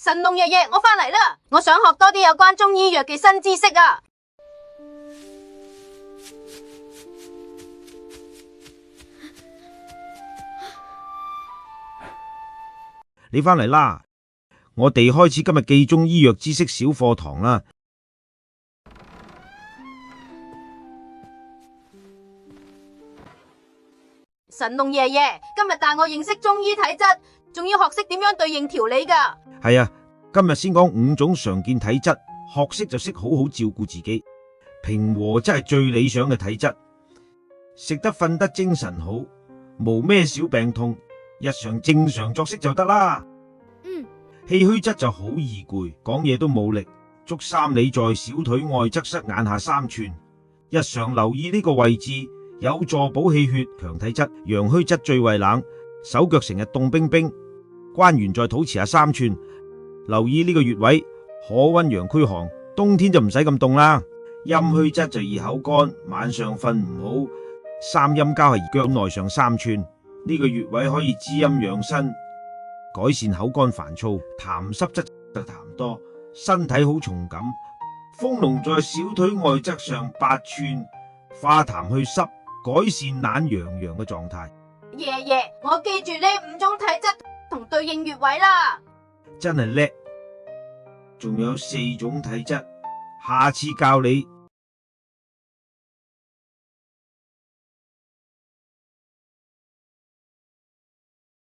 神農爺爺，我返嚟啦！我想學多啲有關中醫藥嘅新知識啊！你返嚟啦，我哋開始今日記中醫藥知識小課堂啦。神農爺爺，今日帶我認識中醫體質，仲要學識點樣對應調理噶。係啊，今日先講5種常見體質，學識就識好好照顧自己。平和真係最理想嘅體質，食得瞓得精神好，冇咩小病痛，日常正常作息就得啦。氣虛質就好易攰，講嘢都冇力，足3里在小腿外側膝眼下3寸，日常留意呢個位置，有助補氣血。強體質陽虛質最為冷，手腳成日凍冰冰，關元在肚臍下3寸，留意呢個穴位，可溫陽驅寒，冬天就唔使咁凍啦。陰虛質就易口乾，晚上瞓唔好，三陰交係腳內上3寸，呢個穴位可以滋陰養身，改善口乾煩燥。痰濕質就痰多，身體好重感，豐隆在小腿外側上8寸，化痰去濕，改善懶洋洋嘅狀態。爺爺，我記住呢5種體質同對應穴位啦。真係叻，仲有4種體質，下次教你。